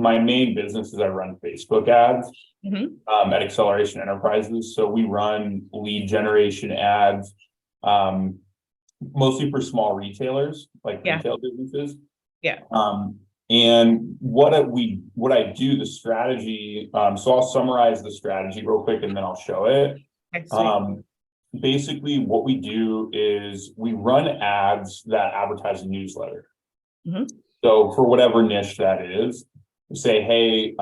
my main business is I run Facebook ads at Acceleration Enterprises. So we run lead generation ads, mostly for small retailers, like retail businesses. And what I do, the strategy, so I'll summarize the strategy real quick and then I'll show it. Basically what we do is we run ads that advertise a newsletter. So for whatever niche that is, we say, hey,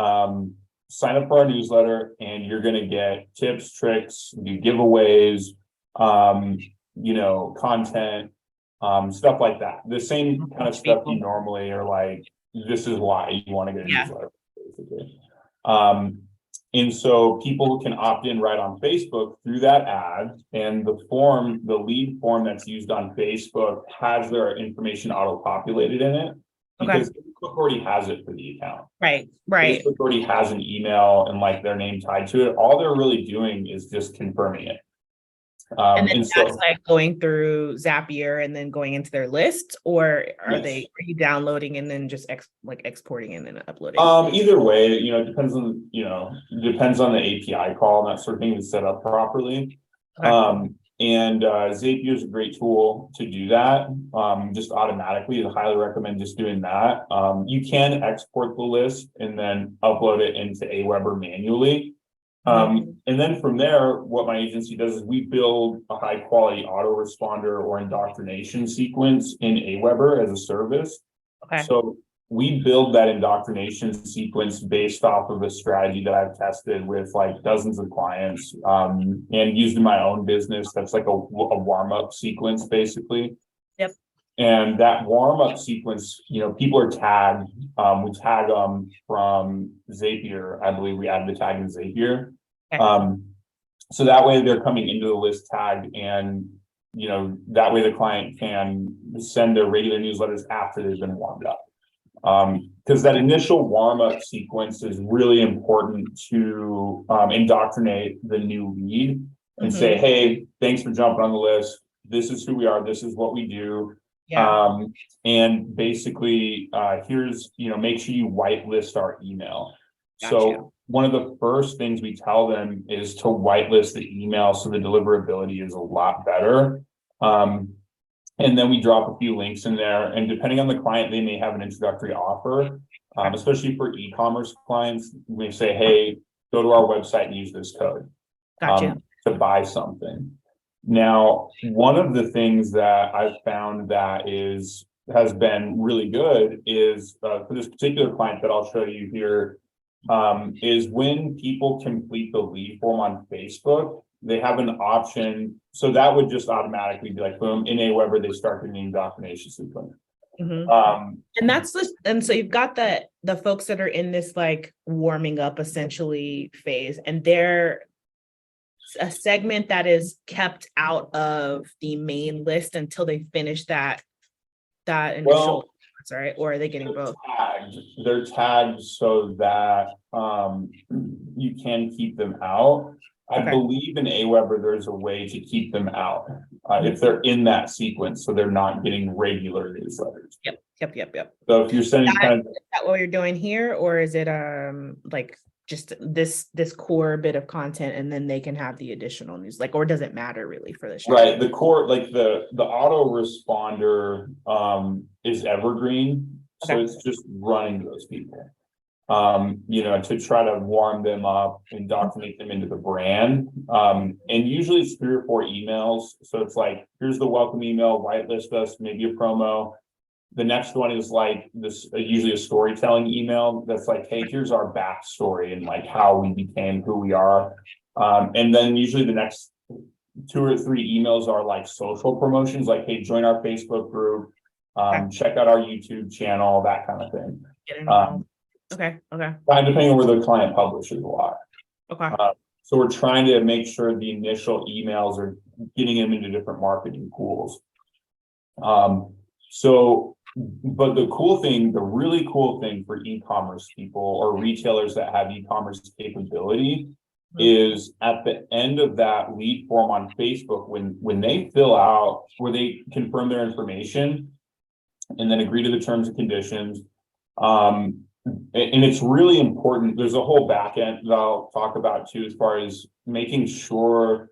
sign up for our newsletter and you're going to get tips, tricks, giveaways, you know, content, stuff like that. The same kind of stuff you normally are like, this is why you want to get a newsletter, basically. And so people can opt in right on Facebook through that ad, and the lead form that's used on Facebook has their information auto-populated in it because Facebook already has it for the account. Facebook already has an email and like their name tied to it. All they're really doing is just confirming it. And then that's like going through Zapier and then going into their list, or are you downloading and then just exporting and then uploading? Either way, you know, it depends on the API call and that sort of thing is set up properly. And Zapier is a great tool to do that, just automatically. I highly recommend just doing that. You can export the list and then upload it into Aweber manually. And then from there, what my agency does is we build a high quality autoresponder or indoctrination sequence in Aweber as a service. So we build that indoctrination sequence based off of a strategy that I've tested with like dozens of clients, and used in my own business. That's like a warm-up sequence, basically. And that warm-up sequence, you know, people are tagged. We tag them from Zapier. I believe we add the tag in Zapier. So that way they're coming into the list tagged, and, you know, that way the client can send their regular newsletters after they've been warmed up. Because that initial warm-up sequence is really important to indoctrinate the new lead and say, hey, thanks for jumping on the list. This is who we are. This is what we do. And basically, here's, you know, make sure you whitelist our email. So one of the first things we tell them is to whitelist the email so the deliverability is a lot better. And then we drop a few links in there, and depending on the client, they may have an introductory offer, especially for e-commerce clients. We say, hey, go to our website and use this code to buy something. Now, one of the things that I've found that has been really good is for this particular client that I'll show you here, is when people complete the lead form on Facebook, they have an option. So that would just automatically be like, boom, in Aweber, they start getting the indoctrination sequence. And so you've got the folks that are in this like warming up essentially phase, and they're a segment that is kept out of the main list until they finish that initial, right? Or are they getting both? They're tagged so that you can keep them out. I believe in Aweber there's a way to keep them out if they're in that sequence, so they're not getting regular newsletters. Yep. So if you're sending is that what you're doing here, or is it like just this core bit of content and then they can have the additional news, like, or does it matter really for this? Right, the core, like the autoresponder is evergreen, so it's just running those people. You know, to try to warm them up, indoctrinate them into the brand. And usually it's 3 or 4 emails. So it's like, here's the welcome email, whitelist us, maybe a promo. The next one is like this, usually a storytelling email that's like, hey, here's our backstory and like how we became who we are. And then usually the next 2 or 3 emails are like social promotions, like, hey, join our Facebook group, check out our YouTube channel, that kind of thing. Okay. Depending on where the client publishes a lot. So we're trying to make sure the initial emails are getting them into different marketing pools. But the really cool thing for e-commerce people or retailers that have e-commerce capability is at the end of that lead form on Facebook, when they fill out, where they confirm their information and then agree to the terms and conditions, and it's really important. There's a whole back end that I'll talk about too, as far as making sure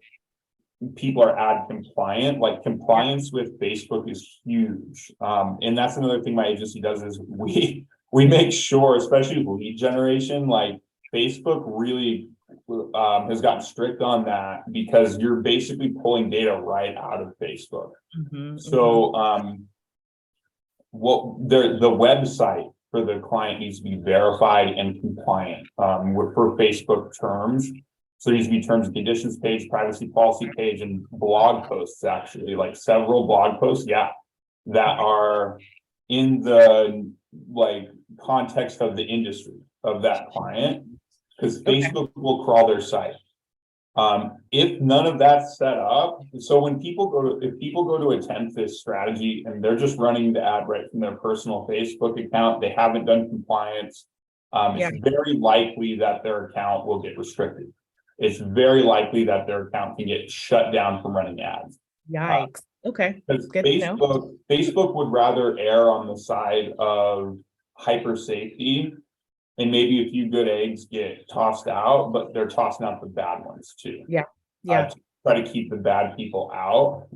people are ad compliant. Like compliance with Facebook is huge. And that's another thing my agency does is we make sure, especially with lead generation, like Facebook really has gotten strict on that, because you're basically pulling data right out of Facebook. So the website for the client needs to be verified and compliant for Facebook terms. So there needs to be terms and conditions page, privacy policy page, and blog posts, actually, like several blog posts, that are in the like context of the industry of that client, because Facebook will crawl their site. If none of that's set up, so when people if people go to attempt this strategy and they're just running the ad right from their personal Facebook account, they haven't done compliance, it's very likely that their account will get restricted. It's very likely that their account can get shut down from running ads. Yikes. Okay. Because Good to know. Facebook would rather err on the side of hyper safety, and maybe a few good eggs get tossed out, but they're tossing out the bad ones too. To try to keep the bad people out.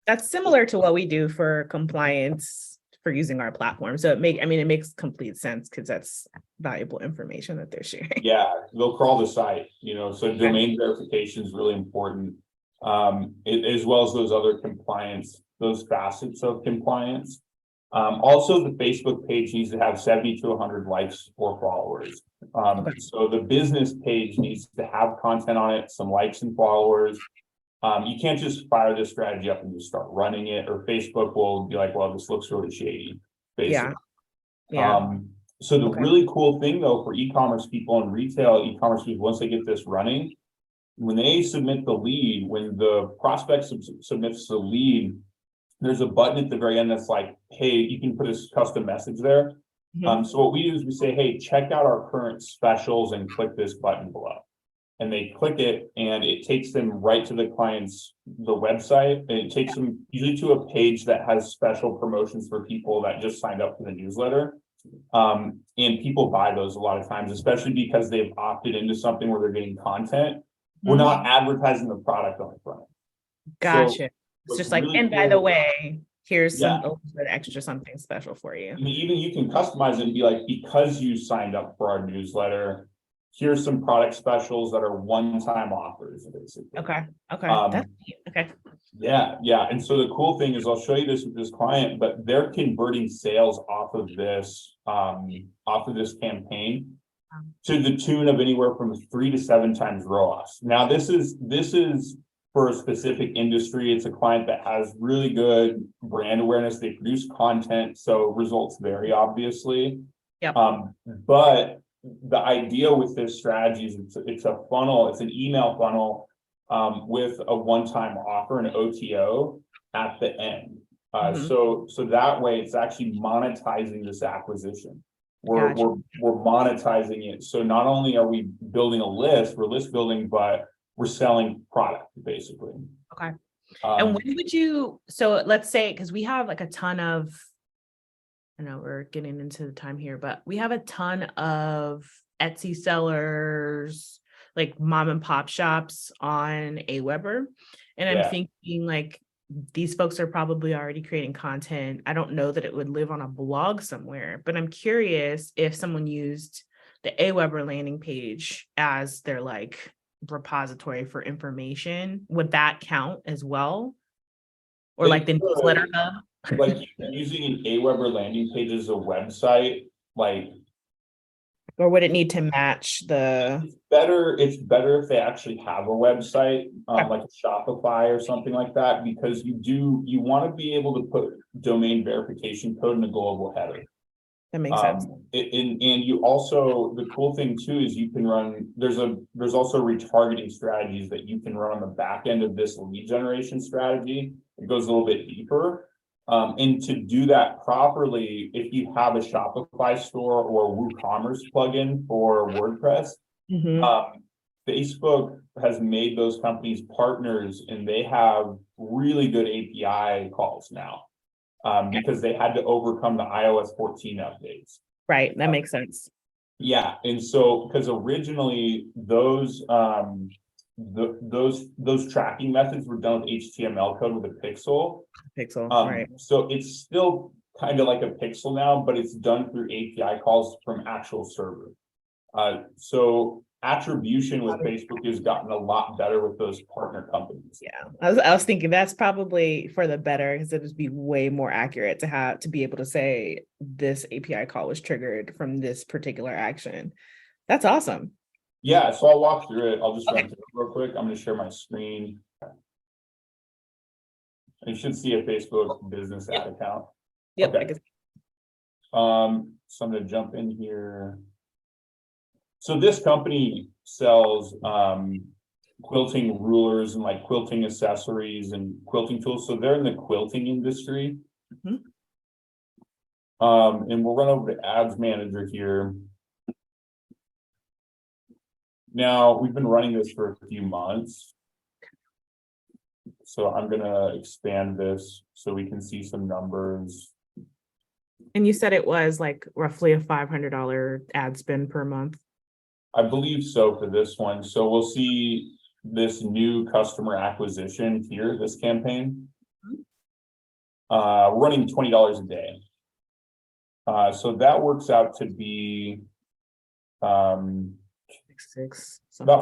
That's similar to what we do for compliance for using our platform. So it makes complete sense, because that's valuable information that they're sharing. Yeah, they'll crawl the site, so domain verification is really important. As well as those other compliance, those facets of compliance. Also, the Facebook page needs to have 70 to 100 likes or followers. So the business page needs to have content on it, some likes and followers. You can't just fire this strategy up and just start running it, or Facebook will be like, well, this looks really shady, basically. So the really cool thing though, for e-commerce people and retail e-commerce people, once they get this running, when they submit the lead, when the prospect submits the lead, there's a button at the very end that's like, hey, you can put a custom message there. So what we do is we say, hey, check out our current specials and click this button below. And they click it, and it takes them right to the website, and it takes them usually to a page that has special promotions for people that just signed up for the newsletter. And people buy those a lot of times, especially because they've opted into something where they're getting content. We're not advertising the product on the front. Gotcha. It's just like, really and by the way, here's some extra something special for you. I mean, even you can customize it and be like, because you signed up for our newsletter, here's some product specials that are one-time offers, basically. Okay. That's neat. Okay. Yeah. And so the cool thing is, I'll show you this with this client, but they're converting sales off of this campaign to the tune of anywhere from 3 to 7 times ROAS. Now, this is for a specific industry. It's a client that has really good brand awareness. They produce content, so results vary, obviously. But the idea with this strategy is it's a funnel, it's an email funnel with a one-time offer, an OTO at the end. So that way it's actually monetizing this acquisition. We're monetizing it. So not only are we building a list, we're list building, but we're selling product, basically. Okay. And when would you, so let's say, because we have like a ton of, I know we're getting into the time here, but we have a ton of Etsy sellers, like mom and pop shops on Aweber. And I'm thinking like, these folks are probably already creating content. I don't know that it would live on a blog somewhere, but I'm curious if someone used the Aweber landing page as their like repository for information, would that count as well? Or like the newsletter hub? Like using an Aweber landing page as a website, like, or would it need to match the? It's better if they actually have a website, like a Shopify or something like that, because you want to be able to put domain verification code in a global header. That makes sense. And you also, the cool thing too is you can run, there's also retargeting strategies that you can run on the back end of this lead generation strategy. It goes a little bit deeper. And to do that properly, if you have a Shopify store or a WooCommerce plugin for WordPress, Facebook has made those companies partners, and they have really good API calls now, because they had to overcome the iOS 14 updates. Right, that makes sense. Yeah, and so, because originally those those tracking methods were done with HTML code with a pixel. Pixel, right. So it's still kind of like a pixel now, but it's done through API calls from actual server. So attribution with Facebook has gotten a lot better with those partner companies. Yeah, I was thinking that's probably for the better, because it would be way more accurate to be able to say this API call was triggered from this particular action. That's awesome. Yeah, so I'll walk through it. I'll just Okay. run through it real quick. I'm going to share my screen. You should see a Facebook business ad account. Yep. Okay. So I'm going to jump in here. So this company sells quilting rulers and like quilting accessories and quilting tools. So they're in the quilting industry. Mhm. And we'll run over to ads manager here. Now we've been running this for a few months. So I'm gonna expand this so we can see some numbers. And you said it was like roughly a $500 ad spend per month. I believe so for this one. So we'll see this new customer acquisition here, this campaign. We're running $20 a day. So that works out to be about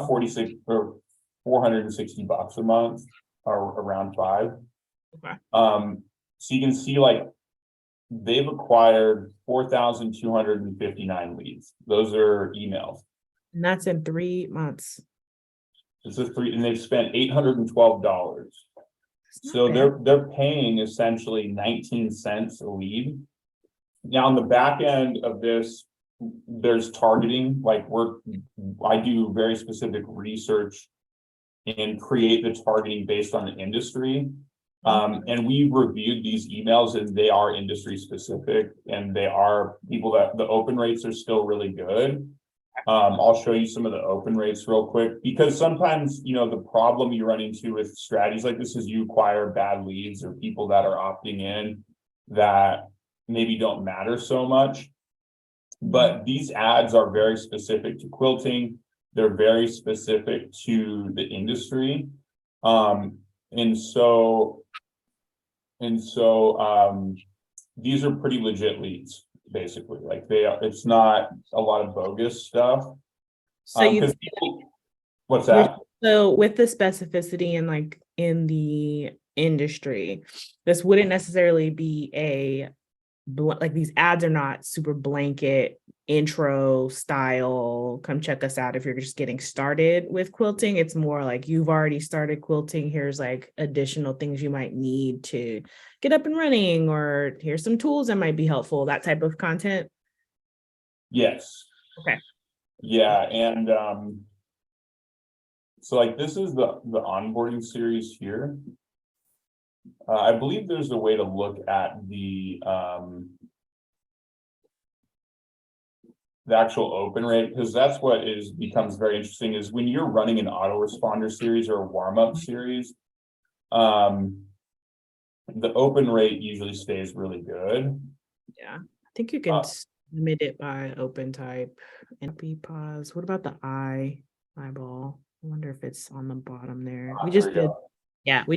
46 or $460 a month, or around $5. Okay. So you can see like they've acquired 4,259 leads. Those are emails. And that's in 3 months. This is and they've spent $812. So they're paying essentially 19 cents a lead. Now on the back end of this, there's targeting, like I do very specific research and create the targeting based on the industry. And we reviewed these emails and they are industry specific, and they are people that the open rates are still really good. I'll show you some of the open rates real quick, because sometimes, the problem you run into with strategies like this is you acquire bad leads or people that are opting in that maybe don't matter so much. But these ads are very specific to quilting. They're very specific to the industry. And so these are pretty legit leads, basically. Like it's not a lot of bogus stuff. So what's that? So with the specificity and like in the industry, this wouldn't necessarily be like these ads are not super blanket intro style, come check us out if you're just getting started with quilting. It's more like you've already started quilting, here's like additional things you might need to get up and running, or here's some tools that might be helpful, that type of content. Yes. Okay. Yeah, and so like this is the onboarding series here. I believe there's a way to look at the actual open rate, because that's what becomes very interesting is when you're running an autoresponder series or a warm-up series, the open rate usually stays really good. Yeah, I think you can limit it by open type and pause. What about the eyeball? I wonder if it's on the bottom there. We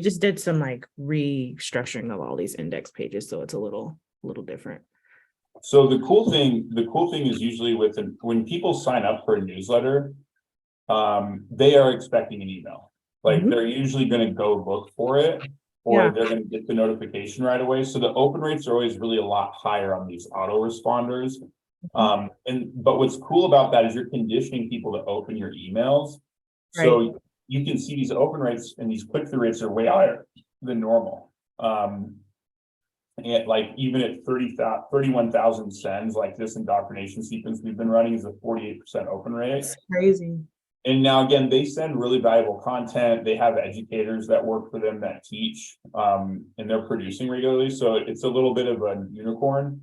just did some like restructuring of all these index pages, so it's a little different. So the cool thing is usually when people sign up for a newsletter, they are expecting an email. Like they're usually going to go look for it, or they're going to get the notification right away. So the open rates are always really a lot higher on these autoresponders. But what's cool about that is you're conditioning people to open your emails. Right. So you can see these open rates and these click-through rates are way higher than normal. And like even at 31,000 sends, like this indoctrination sequence we've been running is a 48% open rate. That's crazy. And now again, they send really valuable content. They have educators that work for them that teach, and they're producing regularly. So it's a little bit of a unicorn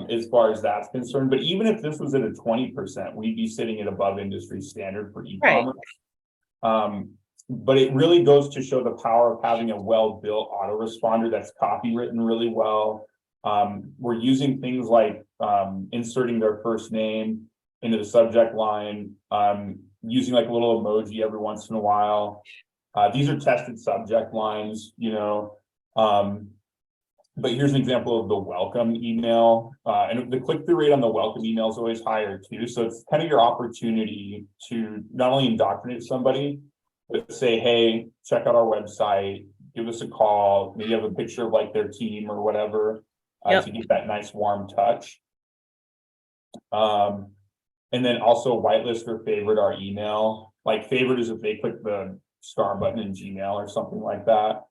as far as that's concerned. But even if this was at a 20%, we'd be sitting at above industry standard for e-commerce. Right. But it really goes to show the power of having a well-built autoresponder that's copywritten really well, We're using things like inserting their first name into the subject line, using like a little emoji every once in a while. These are tested subject lines, you know. But here's an example of the welcome email. And the click-through rate on the welcome email is always higher too. So it's kind of your opportunity to not only indoctrinate somebody, but say, hey, check out our website, give us a call, maybe have a picture of like their team or whatever, to get that nice warm touch. And then also whitelist or favorite our email. Like favorite is if they click the star button in Gmail or something like that.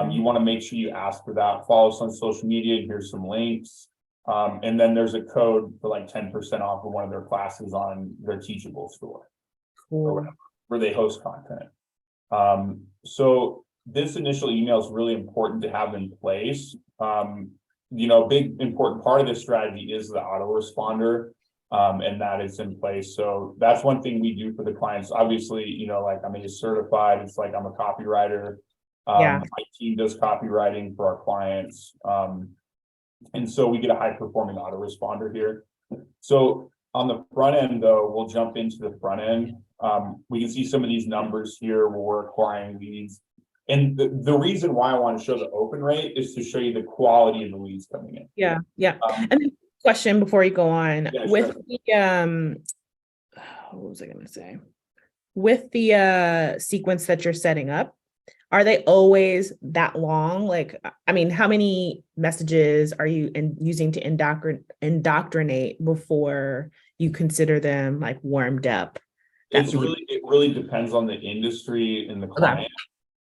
You want to make sure you ask for that. Follow us on social media. Here's some links. And then there's a code for like 10% off of one of their classes on their Teachable store. Or whatever, where they host content. So this initial email is really important to have in place. You know, a big important part of this strategy is the autoresponder, and that is in place. So that's one thing we do for the clients. Obviously, you know, like I'm a certified, it's like I'm a copywriter. My team does copywriting for our clients. And so we get a high performing autoresponder here. So on the front end though, we'll jump into the front end. We can see some of these numbers here where we're acquiring leads. And the reason why I want to show the open rate is to show you the quality of the leads coming in. Yeah. And then question before you go on, with sure. the what was I going to say? With the sequence that you're setting up, are they always that long? Like, I mean, how many messages are you using to indoctrinate before you consider them like warmed up? It really depends on the industry and the client.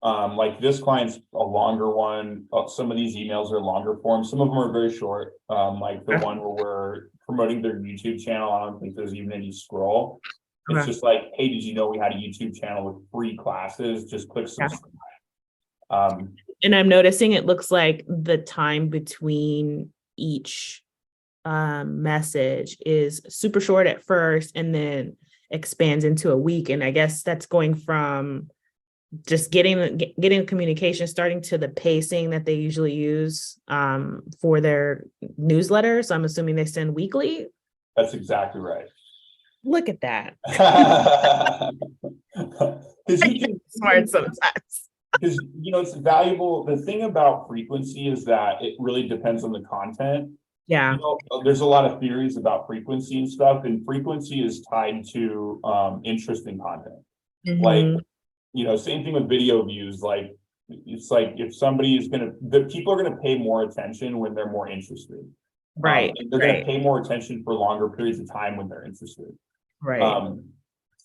Like this client's a longer one. Some of these emails are longer form. Some of them are very short. Like the one where we're promoting their YouTube channel. I don't think there's even any scroll. It's just like, hey, did you know we had a YouTube channel with free classes? Just click subscribe. And I'm noticing it looks like the time between each message is super short at first and then expands into a week. And I guess that's going from just getting communication starting to the pacing that they usually use for their newsletters. I'm assuming they send weekly. That's exactly right. Look at that. Smart sometimes. Because, you know, it's valuable. The thing about frequency is that it really depends on the content. Yeah. You know, there's a lot of theories about frequency and stuff, and frequency is tied to interest in content. Like, you know, same thing with video views. Like, it's like if somebody is people are gonna pay more attention when they're more interested. Right. They're gonna pay more attention for longer periods of time when they're interested. Right.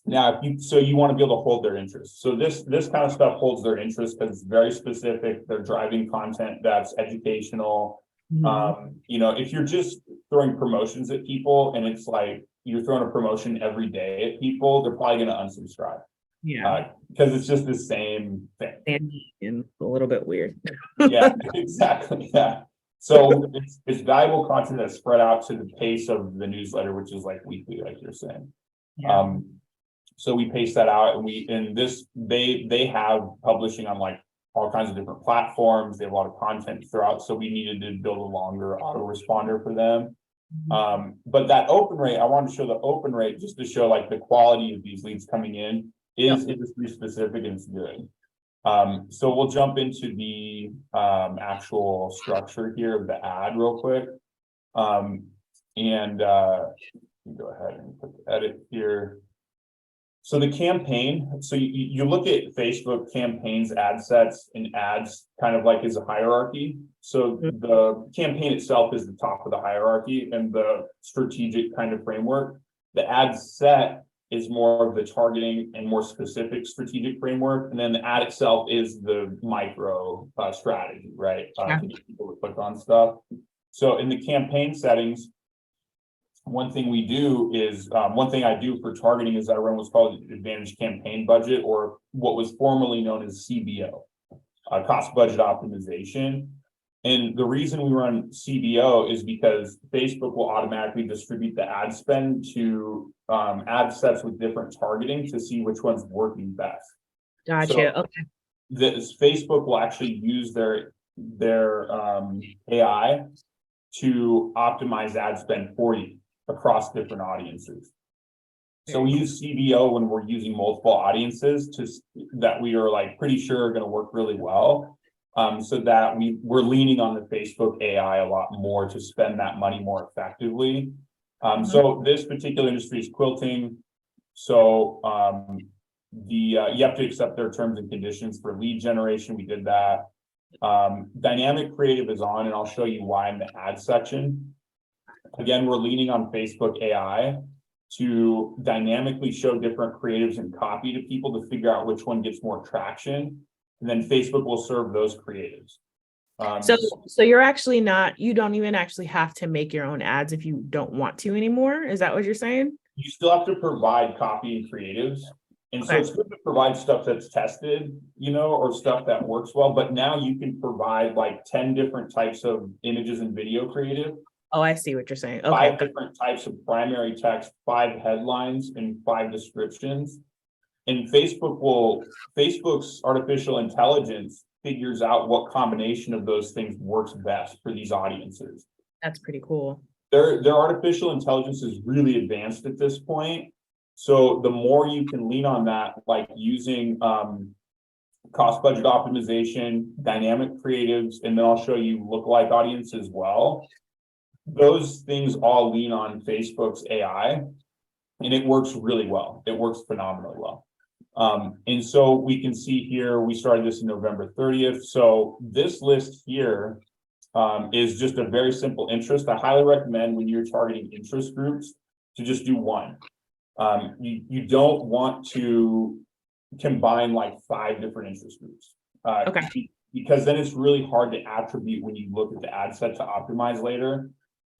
Now, you want to be able to hold their interest. So this kind of stuff holds their interest because it's very specific. They're driving content that's educational. You know, if you're just throwing promotions at people and it's like you're throwing a promotion every day at people, they're probably going to unsubscribe. Yeah, because it's just the same thing. And a little bit weird. Yeah, exactly. Yeah. So it's valuable content that's spread out to the pace of the newsletter, which is like weekly, like you're saying. Yeah. So we paste that out, and they have publishing on like all kinds of different platforms. They have a lot of content throughout, so we needed to build a longer autoresponder for them. But that open rate, I wanted to show the open rate just to show like the quality of these leads coming in is industry specific and it's good. So we'll jump into the actual structure here of the ad real quick. Go ahead and put the edit here. So the campaign, so you look at Facebook campaigns, ad sets, and ads kind of like as a hierarchy. So the campaign itself is the top of the hierarchy and the strategic kind of framework. The ad set is more of the targeting and more specific strategic framework. And then the ad itself is the micro strategy, right? To get people to click on stuff. So in the campaign settings, one thing we do is, one thing I do for targeting is I run what's called Advantage Campaign Budget, or what was formerly known as CBO, cost budget optimization. And the reason we run CBO is because Facebook will automatically distribute the ad spend to ad sets with different targeting to see which one's working best. Gotcha. So okay. This Facebook will actually use their AI to optimize ad spend for you across different audiences. So we use CBO when we're using multiple audiences that we are like pretty sure are going to work really well. So that we're leaning on the Facebook AI a lot more to spend that money more effectively. So this particular industry is quilting. So you have to accept their terms and conditions for lead generation. We did that. Dynamic creative is on, and I'll show you why in the ad section. Again, we're leaning on Facebook AI to dynamically show different creatives and copy to people to figure out which one gets more traction. And then Facebook will serve those creatives. So you're actually you don't even actually have to make your own ads if you don't want to anymore. Is that what you're saying? You still have to provide copy and creatives. And so it's good to provide stuff that's tested, or stuff that works well. But now you can provide like 10 different types of images and video creative. Oh, I see what you're saying. Okay. 5 different types of primary text, 5 headlines, and 5 descriptions. And Facebook's artificial intelligence figures out what combination of those things works best for these audiences. That's pretty cool. Their artificial intelligence is really advanced at this point. So the more you can lean on that, like using cost budget optimization, dynamic creatives, and then I'll show you lookalike audience as well. Those things all lean on Facebook's AI, and it works really well. It works phenomenally well. And so we can see here, we started this in November 30th. So this list here is just a very simple interest. I highly recommend when you're targeting interest groups to just do one. You don't want to combine like 5 different interest groups. Because then it's really hard to attribute when you look at the ad set to optimize later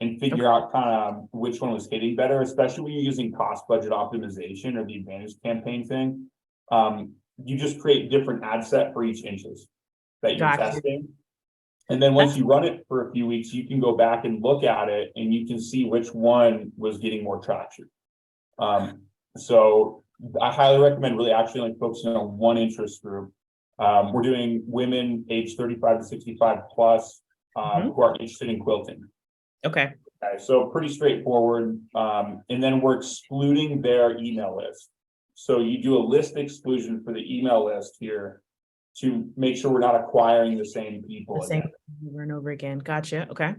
and figure out kind of which one was hitting better, especially when you're using cost budget optimization or the advantage campaign thing. You just create different ad set for each interest that you're testing. And then once you run it for a few weeks, you can go back and look at it and you can see which one was getting more traction. So I highly recommend really actually like focusing on one interest group. We're doing women age 35 to 65 plus who are interested in quilting. Okay, so pretty straightforward. And then we're excluding their email list. So you do a list exclusion for the email list here to make sure we're not acquiring the same people. Over and over again. Gotcha. Okay.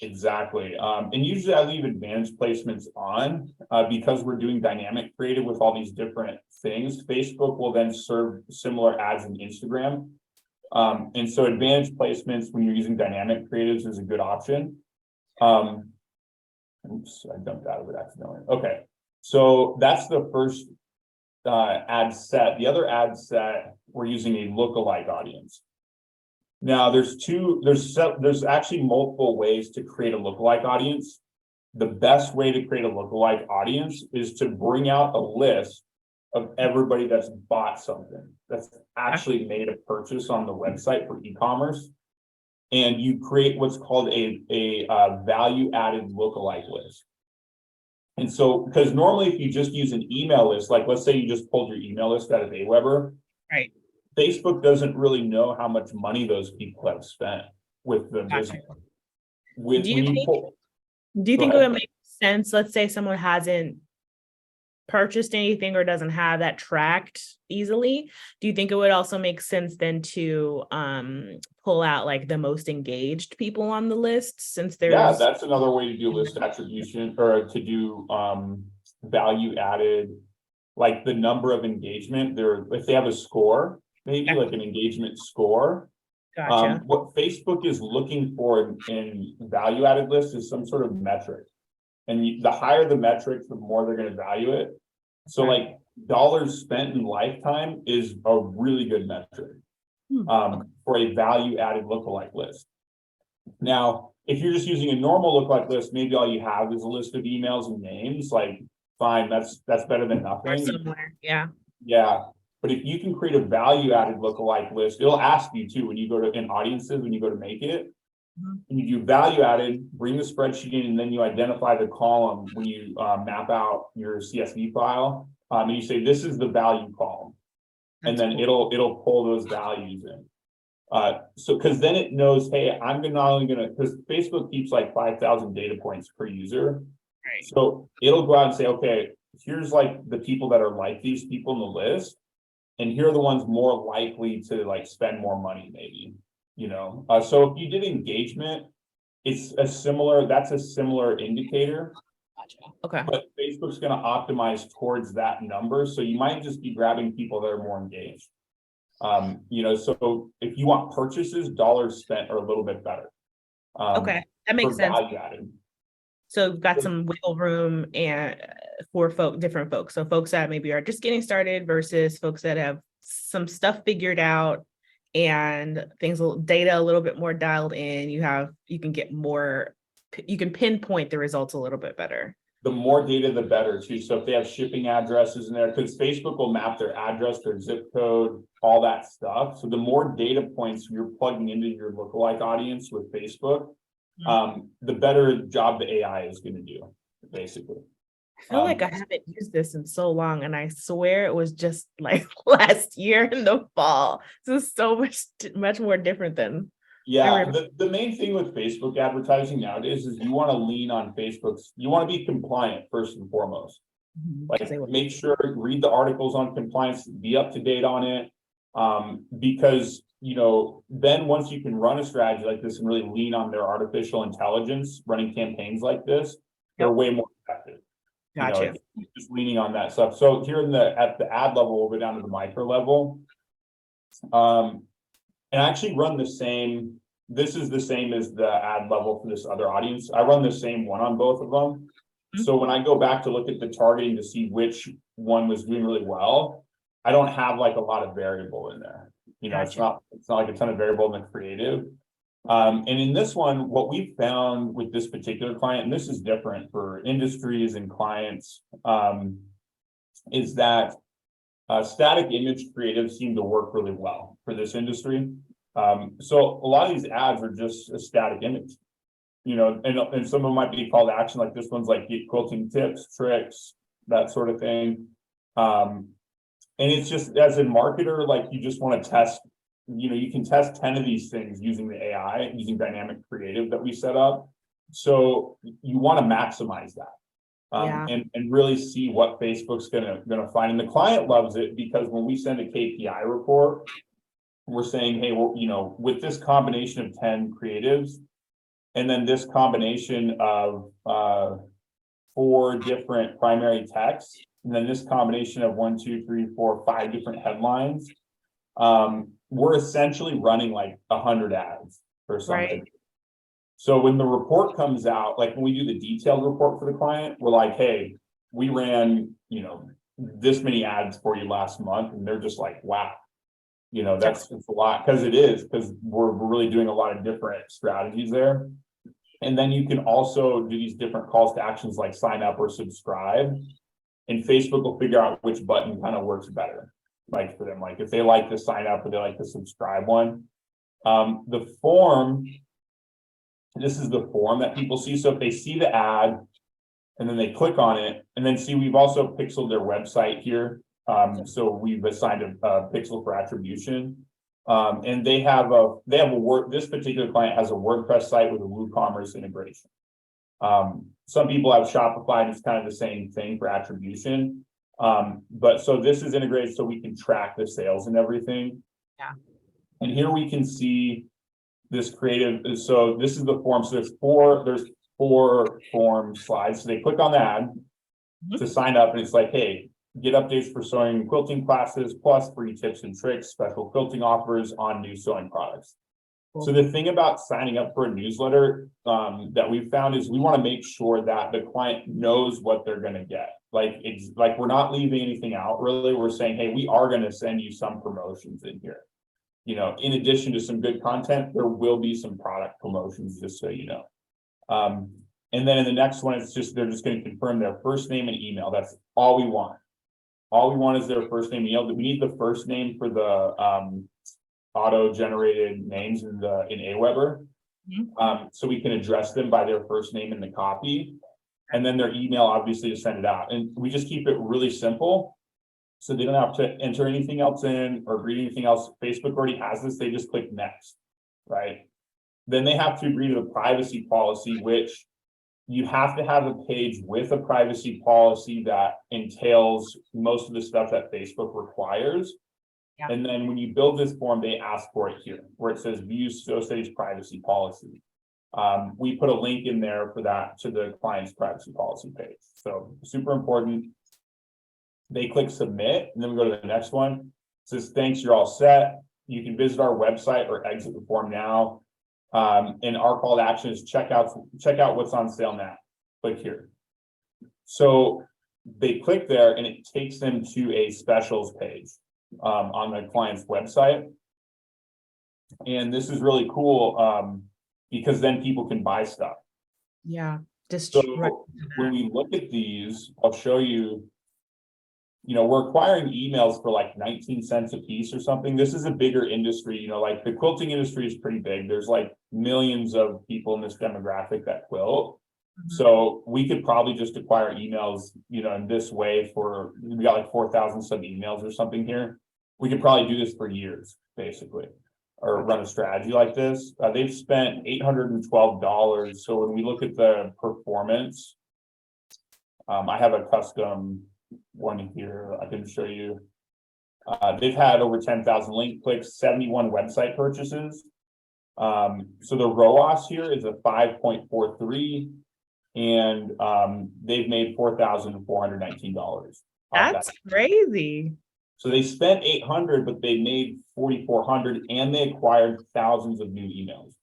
Exactly. And usually I leave advantage placements on because we're doing dynamic creative with all these different things. Facebook will then serve similar ads in Instagram. And so advantage placements when you're using dynamic creatives is a good option. Oops, I dumped out of it accidentally. Okay. So that's the first ad set. The other ad set, we're using a lookalike audience. Now there's actually multiple ways to create a lookalike audience. The best way to create a lookalike audience is to bring out a list of everybody that's bought something, that's actually made a purchase on the website for e-commerce. And you create what's called a value added lookalike list. And so, because normally if you just use an email list, like let's say you just pulled your email list out of Aweber, right? Facebook doesn't really know how much money those people have spent with the business. Do you think it would make sense? Let's say someone hasn't purchased anything or doesn't have that tracked easily. Do you think it would also make sense then to pull out like the most engaged people on the list, since there's that's another way to do list attribution or to do value added, like the number of engagement there. If they have a score, maybe like an engagement score. Gotcha. What Facebook is looking for in value added lists is some sort of metric. And the higher the metric, the more they're going to value it. So like dollars spent in lifetime is a really good metric for a value added lookalike list. Now, if you're just using a normal lookalike list, maybe all you have is a list of emails and names, like fine, that's better than nothing. Somewhere. Yeah. Yeah. But if you can create a value added lookalike list, it'll ask you too when you go to in audiences, when you go to make it. And you do value added, bring the spreadsheet in, and then you identify the column when you map out your CSV file. And you say, this is the value column. And then it'll pull those values in. So, because then it knows, hey, I'm not only gonna, because Facebook keeps like 5,000 data points per user. Right. So it'll go out and say, okay, here's like the people that are like these people in the list. And here are the ones more likely to like spend more money, maybe, so if you did engagement, that's a similar indicator, Gotcha. Okay. but Facebook's gonna optimize towards that number. So you might just be grabbing people that are more engaged. So if you want purchases, dollars spent are a little bit better. Okay, that makes For sense. value added. So we've got some wiggle room and for different folks. So folks that maybe are just getting started versus folks that have some stuff figured out and data a little bit more dialed in. You can pinpoint the results a little bit better. The more data, the better too. So if they have shipping addresses in there, because Facebook will map their address, their zip code, all that stuff. So the more data points you're plugging into your lookalike audience with Facebook, the better job the AI is going to do, basically. I feel like I haven't used this in so long, and I swear it was just like last year in the fall. This is so much more different than. Yeah, the main thing with Facebook advertising nowadays is you want to lean on you want to be compliant first and foremost. Like make sure, read the articles on compliance, be up to date on it. Because, then once you can run a strategy like this and really lean on their artificial intelligence, running campaigns like this, they're way more effective. Gotcha. Just leaning on that stuff. So here at the ad level, we'll go down to the micro level. And I actually run the same. This is the same as the ad level for this other audience. I run the same one on both of them. So when I go back to look at the targeting to see which one was doing really well, I don't have like a lot of variable in there. Gotcha. It's not like a ton of variable in the creative. And in this one, what we found with this particular client, and this is different for industries and clients, is that static image creatives seem to work really well for this industry. So a lot of these ads are just a static image, and some of them might be call to action, like this one's like get quilting tips, tricks, that sort of thing. And it's just, as a marketer, like you just want to test, you can test 10 of these things using the AI, using dynamic creative that we set up. So you want to maximize that. And really see what Facebook's gonna find. And the client loves it because when we send a KPI report, we're saying, hey, well, with this combination of 10 creatives, and then this combination of 4 different primary texts, and then this combination of 1, 2, 3, 4, 5 different headlines, we're essentially running like 100 ads or something. Right. So when the report comes out, like when we do the detailed report for the client, we're like, hey, we ran, this many ads for you last month. And they're just like, wow, that's a lot, because we're really doing a lot of different strategies there. And then you can also do these different calls to actions like sign up or subscribe. And Facebook will figure out which button kind of works better, like for them, like if they like the sign up or they like the subscribe one. This is the form that people see. So if they see the ad and then they click on it, and then see, we've also pixeled their website here. So we've assigned a pixel for attribution. And this particular client has a WordPress site with a WooCommerce integration. Some people have Shopify, and it's kind of the same thing for attribution. But so this is integrated so we can track the sales and everything. Yeah. And here we can see this creative. So this is the form. So there's four form slides. So they click on the ad to sign up, and it's like, hey, get updates for sewing and quilting classes, plus free tips and tricks, special quilting offers on new sewing products. Cool. So the thing about signing up for a newsletter that we've found is we want to make sure that the client knows what they're going to get. Like we're not leaving anything out, really. We're saying, hey, we are going to send you some promotions in here. In addition to some good content, there will be some product promotions, just so you know. And then in the next one, they're just going to confirm their first name and email. That's all we want. All we want is their first name and email. We need the first name for the auto-generated names in Aweber. So we can address them by their first name in the copy. And then their email, obviously, to send it out. And we just keep it really simple. So they don't have to enter anything else in or read anything else. Facebook already has this. They just click next, right? Then they have to agree to the privacy policy, which you have to have a page with a privacy policy that entails most of the stuff that Facebook requires. Yeah. And then when you build this form, they ask for it here, where it says view SoStage's privacy policy. We put a link in there for that to the client's privacy policy page. So super important. They click submit, and then we go to the next one. It says, thanks, you're all set. You can visit our website or exit the form now. And our call to action is check out what's on sale now. Click here. So they click there and it takes them to a specials page on the client's website. And this is really cool because then people can buy stuff. Yeah. Just So when we look at these, I'll show you, we're acquiring emails for like 19 cents a piece or something. This is a bigger industry, like the quilting industry is pretty big. There's like millions of people in this demographic that quilt. So we could probably just acquire emails, in this way we got like 4,000 some emails or something here. We could probably do this for years, basically, or run a strategy like this. They've spent $812. So when we look at the performance, I have a custom one here I can show you. They've had over 10,000 link clicks, 71 website purchases. So the ROAS here is a 5.43, and they've made $4,419. That's crazy. So they spent 800, but they made 4,400, and they acquired thousands of new emails.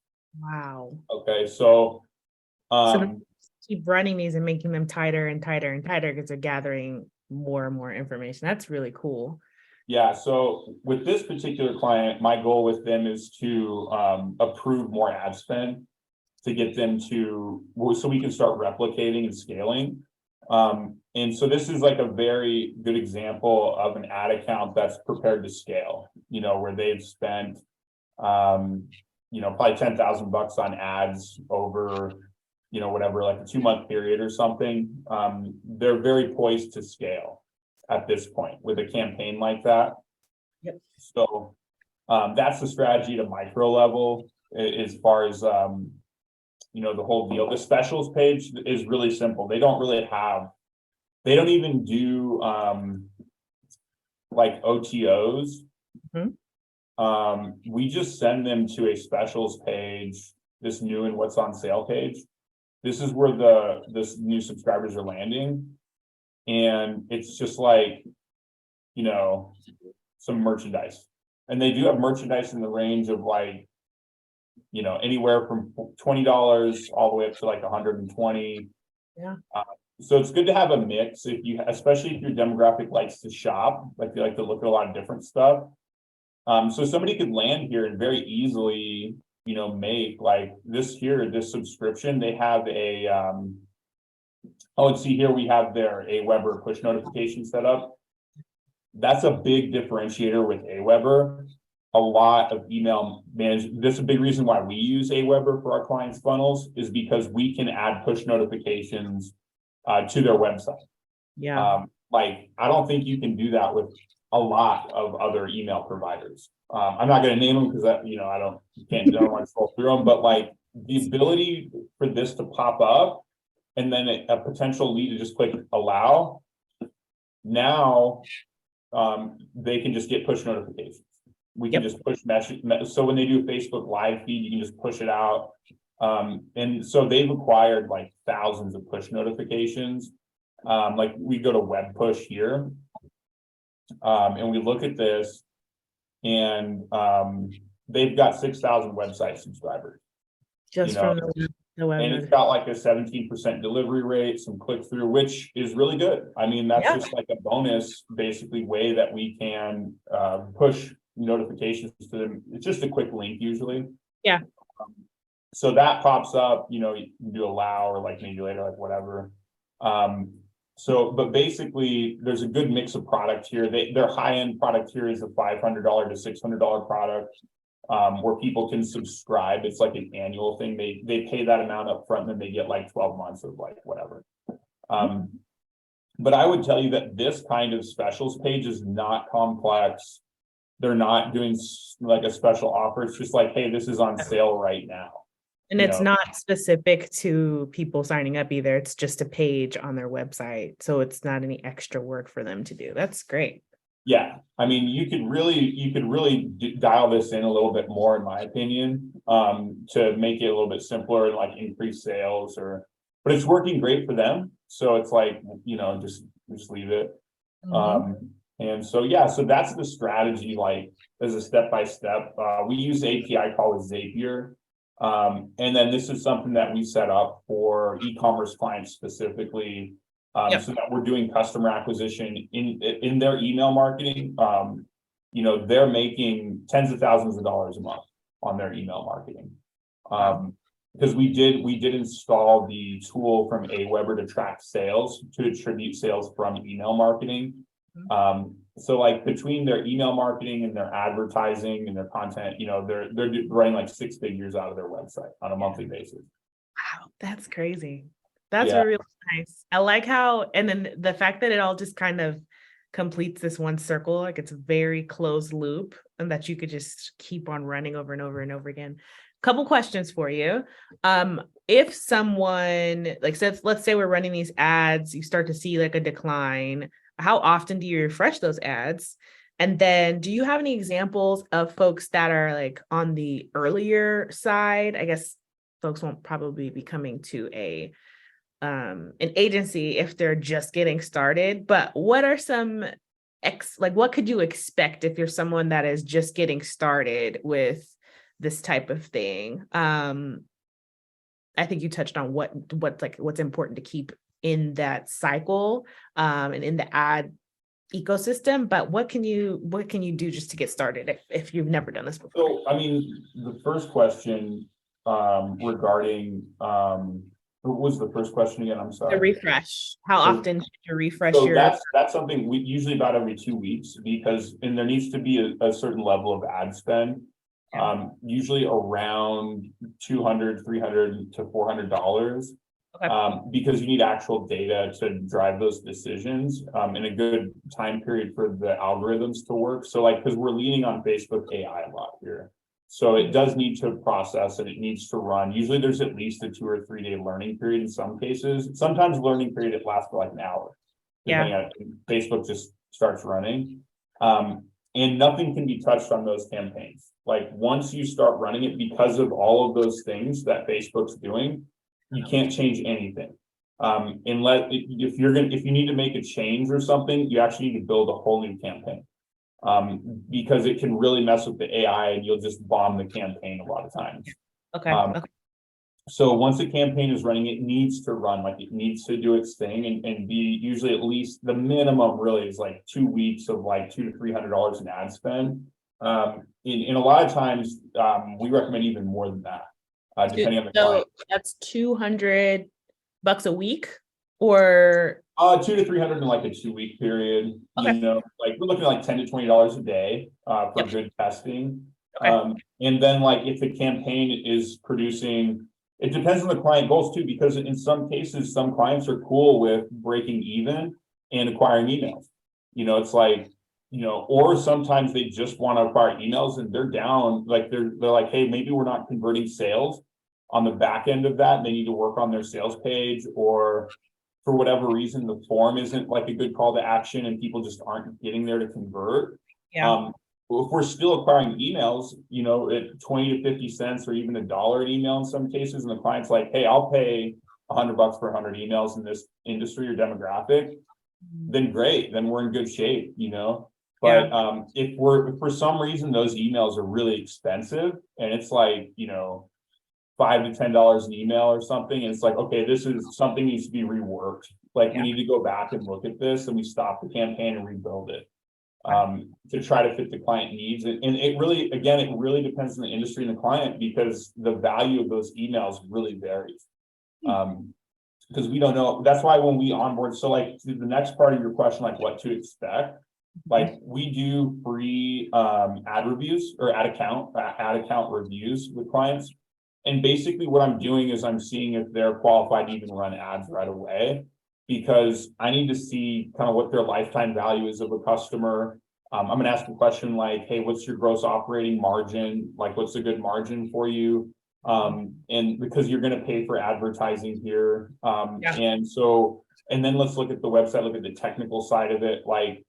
Wow. Okay, so keep running these and making them tighter and tighter and tighter because they're gathering more and more information. That's really cool. Yeah, so with this particular client, my goal with them is to approve more ad spend to get them so we can start replicating and scaling. And so this is like a very good example of an ad account that's prepared to scale, where they've spent probably $10,000 on ads over whatever, like a 2-month period or something. They're very poised to scale at this point with a campaign like that. Yep. So that's the strategy to micro level as far as the whole deal. The specials page is really simple. They don't even do like OTOs. Mm-hmm. We just send them to a specials page, this new and what's on sale page. This is where this new subscribers are landing. And it's just like, some merchandise. And they do have merchandise in the range of like, anywhere from $20 all the way up to like 120. Yeah. So it's good to have a mix especially if your demographic likes to shop, like they like to look at a lot of different stuff. So somebody could land here and very easily, make like this subscription. They have let's see here, we have their Aweber push notification set up. That's a big differentiator with Aweber. A lot of email management. This is a big reason why we use Aweber for our clients' funnels, is because we can add push notifications to their website. Yeah. I don't think you can do that with a lot of other email providers. I'm not going to name them because I don't want to scroll through them, but like the ability for this to pop up and then a potential lead to just click allow. Now they can just get push notifications. We can just push message. So when they do a Facebook live feed, you can just push it out. And so they've acquired like thousands of push notifications. Like we go to web push here, and we look at this, and they've got 6,000 website subscribers. Just from the web. And it's got like a 17% delivery rate, some click through, which is really good. I mean, that's just like a bonus, basically, way that we can push notifications to them. It's just a quick link usually. Yeah. So that pops up, you can do allow or like maybe later, like whatever. But basically there's a good mix of product here. Their high-end product here is a $500 to $600 product, where people can subscribe. It's like an annual thing. They pay that amount up front, and then they get like 12 months of like whatever. But I would tell you that this kind of specials page is not complex. They're not doing like a special offer. It's just like, hey, this is on sale right now. And You it's know? not specific to people signing up either. It's just a page on their website. So it's not any extra work for them to do. That's great. Yeah, I mean, you could really dial this in a little bit more, in my opinion, to make it a little bit simpler and like increase sales but it's working great for them. So it's like, just leave it. And so, yeah, so that's the strategy, like as a step-by-step. We use API call with Zapier. And then this is something that we set up for e-commerce clients specifically. Yep. So that we're doing customer acquisition in their email marketing. They're making tens of thousands of dollars a month on their email marketing. Because we did install the tool from Aweber to track sales, to attribute sales from email marketing. So like between their email marketing and their advertising and their content, they're running like 6 figures out of their website on a monthly basis. Wow, that's crazy. That's really nice. I like how, and then the fact that it all just kind of completes this one circle, like it's a very closed loop, and that you could just keep on running over and over and over again. Couple questions for you. If someone like says, let's say we're running these ads, you start to see like a decline, how often do you refresh those ads? And then do you have any examples of folks that are like on the earlier side? I guess folks won't probably be coming to an agency if they're just getting started, but what are some what could you expect if you're someone that is just getting started with this type of thing? I think you touched on what's important to keep in that cycle and in the ad ecosystem, but what can you do just to get started if you've never done this before? So, I mean, the first question regarding what was the first question again? I'm sorry. The refresh. How often should you refresh so your? That's something we usually about every 2 weeks, because there needs to be a certain level of ad spend. Usually around $200, $300 to $400. Okay. Because you need actual data to drive those decisions in a good time period for the algorithms to work. So like, because we're leaning on Facebook AI a lot here. So it does need to process and it needs to run. Usually there's at least a 2 or 3 day learning period in some cases. Sometimes learning period, it lasts for like an hour. Depending on Facebook just starts running. And nothing can be touched on those campaigns. Like once you start running it, because of all of those things that Facebook's doing, you can't change anything. Unless if you need to make a change or something, you actually need to build a whole new campaign. Because it can really mess with the AI and you'll just bomb the campaign a lot of times. Okay. So once a campaign is running, it needs to run, like it needs to do its thing and be usually at least the minimum really is like 2 weeks of like $200 to $300 in ad spend. In a lot of times, we recommend even more than that, depending on the client. That's $200 a week, or 200 to 300 in like a 2 week period. Okay. Like we're looking at like $10 to $20 a day for good testing. Okay. And then like if the campaign is producing, it depends on the client goals too, because in some cases, some clients are cool with breaking even and acquiring emails. It's like, or sometimes they just want to acquire emails and they're down, like they're like, hey, maybe we're not converting sales on the back end of that. They need to work on their sales page, or for whatever reason, the form isn't like a good call to action and people just aren't getting there to convert. If we're still acquiring emails, at 20 to 50 cents or even $1 an email in some cases, and the client's like, hey, I'll pay $100 for 100 emails in this industry or demographic, then great, then we're in good shape, But if for some reason those emails are really expensive and it's like, $5 to $10 an email or something, and it's like, okay, this is something needs to be reworked. Like we need to go back and look at this, and we stop the campaign and rebuild it. To try to fit the client needs. And it really depends on the industry and the client, because the value of those emails really varies. Because we don't know. That's why when we onboard, so like to the next part of your question, like what to expect, like we do free ad reviews or ad account reviews with clients. And basically what I'm doing is I'm seeing if they're qualified to even run ads right away. because I need to see kind of what their lifetime value is of a customer. I'm gonna ask a question like, hey, what's your gross operating margin? Like, what's a good margin for you? And because you're gonna pay for advertising here. And so, and then let's look at the website, look at the technical side of it. Like,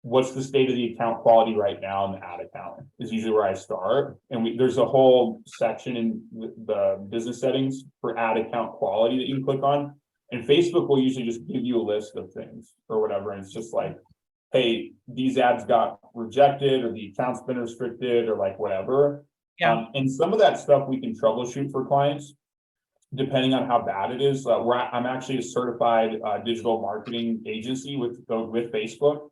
what's the state of the account quality right now in the ad account is usually where I start. And there's a whole section in the business settings for ad account quality that you can click on. And Facebook will usually just give you a list of things or whatever. And it's just like, hey, these ads got rejected or the account's been restricted or like whatever. And some of that stuff we can troubleshoot for clients depending on how bad it is. I'm actually a certified digital marketing agency with Facebook.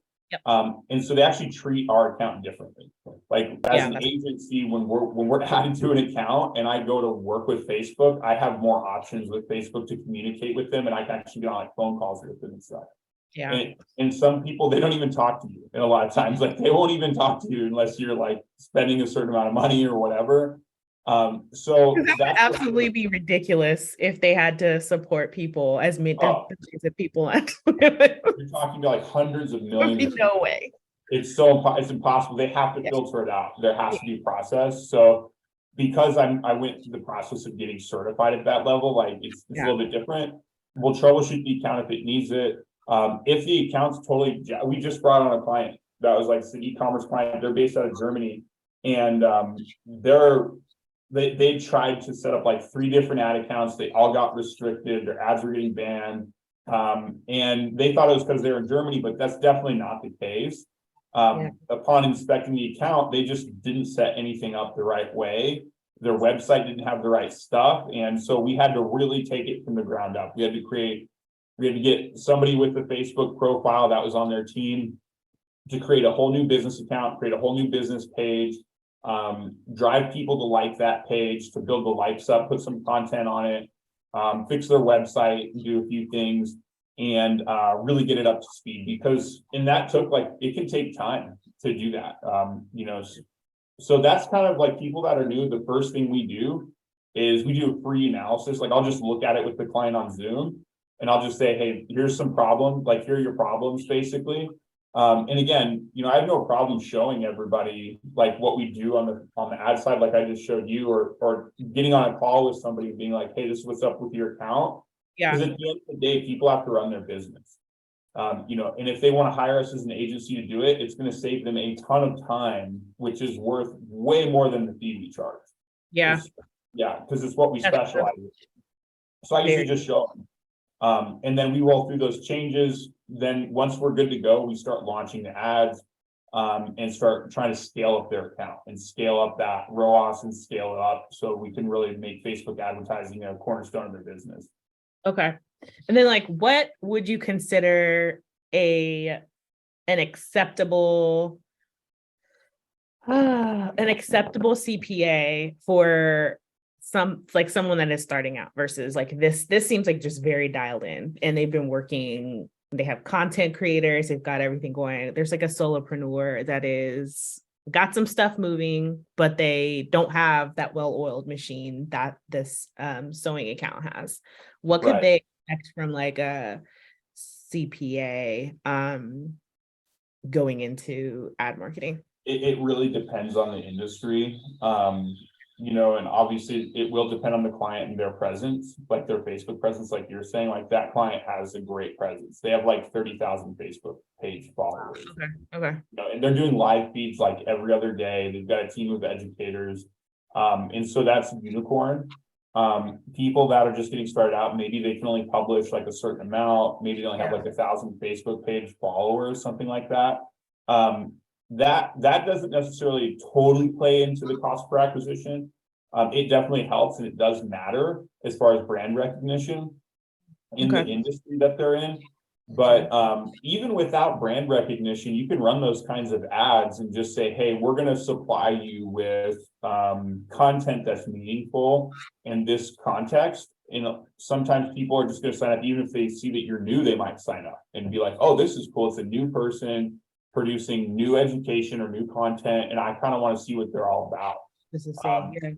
And so they actually treat our account differently. Like as an agency, when we're added to an account and I go to work with Facebook, I have more options with Facebook to communicate with them, and I can actually get on like phone calls with them and stuff. And some people, they don't even talk to you. And a lot of times, like they won't even talk to you unless you're like spending a certain amount of money or whatever. So that would absolutely be ridiculous if they had to support people as many of people. You're talking to like hundreds of millions. No way. It's impossible. They have to filter it out. There has to be a process. So because I went through the process of getting certified at that level, like it's a little bit different. We'll troubleshoot the account if it needs it. If the account's totally, we just brought on a client that was like an e-commerce client. They're based out of Germany, and they tried to set up like 3 different ad accounts. They all got restricted. Their ads were getting banned. And they thought it was because they were in Germany, but that's definitely not the case. Upon inspecting the account, they just didn't set anything up the right way. Their website didn't have the right stuff. And so we had to really take it from the ground up. We had to get somebody with a Facebook profile that was on their team to create a whole new business account, create a whole new business page, drive people to like that page, to build the likes up, put some content on it, fix their website, do a few things, and really get it up to speed. Because that took it can take time to do that. So that's kind of like people that are new. The first thing we do is we do a free analysis. Like I'll just look at it with the client on Zoom, and I'll just say, hey, here's some problems. Like here are your problems, basically. And again, I have no problem showing everybody like what we do on the ad side, like I just showed you, or getting on a call with somebody being like, hey, this is what's up with your account. Because at the end of the day, people have to run their business. And if they want to hire us as an agency to do it, it's going to save them a ton of time, which is worth way more than the fee we charge. Because it's what we specialize in. So I usually just show them. And then we roll through those changes. Then once we're good to go, we start launching the ads and start trying to scale up their account and scale up that ROAS and scale it up so we can really make Facebook advertising a cornerstone of their business. Okay. And then what would you consider an acceptable CPA for someone that is starting out versus this seems like just very dialed in, and they've been working, they have content creators, they've got everything going. There's a solopreneur that is got some stuff moving, but they don't have that well-oiled machine that this sewing account has. What could they expect from a CPA going into ad marketing? It really depends on the industry. And obviously it will depend on the client and their presence, like their Facebook presence, like you're saying, like that client has a great presence. They have 30,000 Facebook page followers. Okay. And they're doing live feeds every other day. They've got a team of educators. And so that's a unicorn. People that are just getting started out, maybe they can only publish a certain amount. Maybe they only have 1,000 Facebook page followers, something like that. That doesn't necessarily totally play into the cost per acquisition. It definitely helps, and it does matter as far as brand recognition in the industry that they're in. But even without brand recognition, you can run those kinds of ads and just say, hey, we're going to supply you with content that's meaningful in this context. Sometimes people are just going to sign up. Even if they see that you're new, they might sign up and be like, oh, this is cool. It's a new person producing new education or new content, and I kind of want to see what they're all about. This is okay.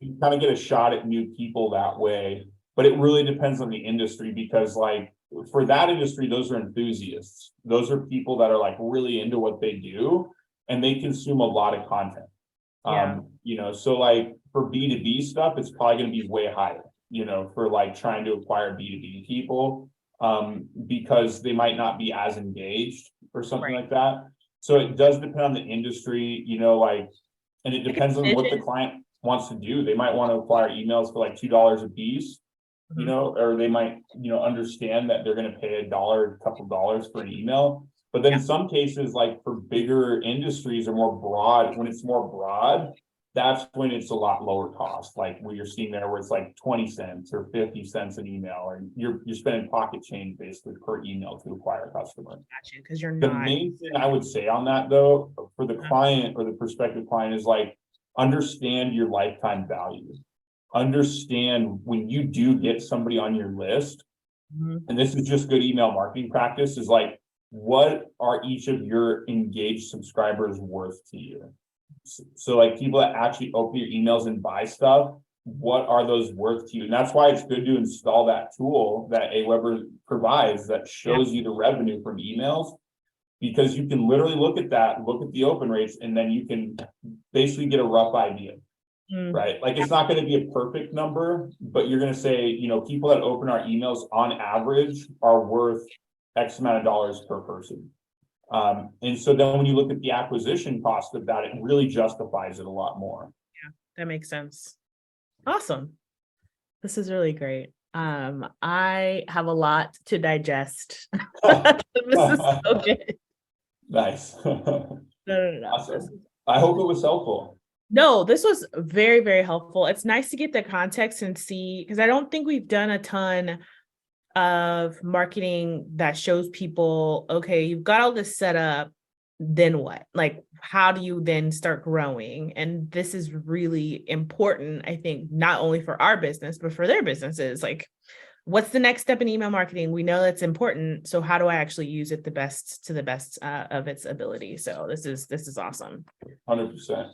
You kind of get a shot at new people that way, but it really depends on the industry, because for that industry, those are enthusiasts. Those are people that are like really into what they do and they consume a lot of content. Yeah. You know, so like for B2B stuff, it's probably going to be way higher, you know, for like trying to acquire B2B people, because they might not be as engaged or something Right. like that. So it does depend on the industry, you know, like, and it depends on what the client wants to do. They might want to acquire emails for like $2 a piece, you know, or they might, you know, understand that they're going to pay $1, a couple dollars for an email. But then in some cases, like for bigger industries or more broad, when it's more broad, that's when it's a lot lower cost, like where you're seeing there where it's like 20 cents or 50 cents an email, or you're spending pocket change basically per email to acquire a customer. Gotcha, because you're The not. main thing I would say on that though, for the client or the prospective client is like, understand your lifetime value. Understand when you do get somebody on your list, and this is just good email marketing practice, is like, what are each of your engaged subscribers worth to you? So like people that actually open your emails and buy stuff, what are those worth to you? And that's why it's good to install that tool that Aweber provides that shows you the revenue from emails, because you can literally look at that, look at the open rates, and then you can basically get a rough idea. Right? Like it's not going to be a perfect number, but you're going to say, you know, people that open our emails on average are worth X amount of dollars per person. And so then when you look at the acquisition cost of that, it really justifies it a lot more. Yeah, that makes sense. Awesome. This is really great. I have a lot to digest. This is so good. Nice. No. Awesome. I hope it was helpful. No, this was very, very helpful. It's nice to get the context and see, because I don't think we've done a ton of marketing that shows people, okay, you've got all this set up, then what? Like, how do you then start growing? And this is really important, I think, not only for our business, but for their businesses. Like, what's the next step in email marketing? We know that's important. So how do I actually use it to the best of its ability? So this is awesome. 100%.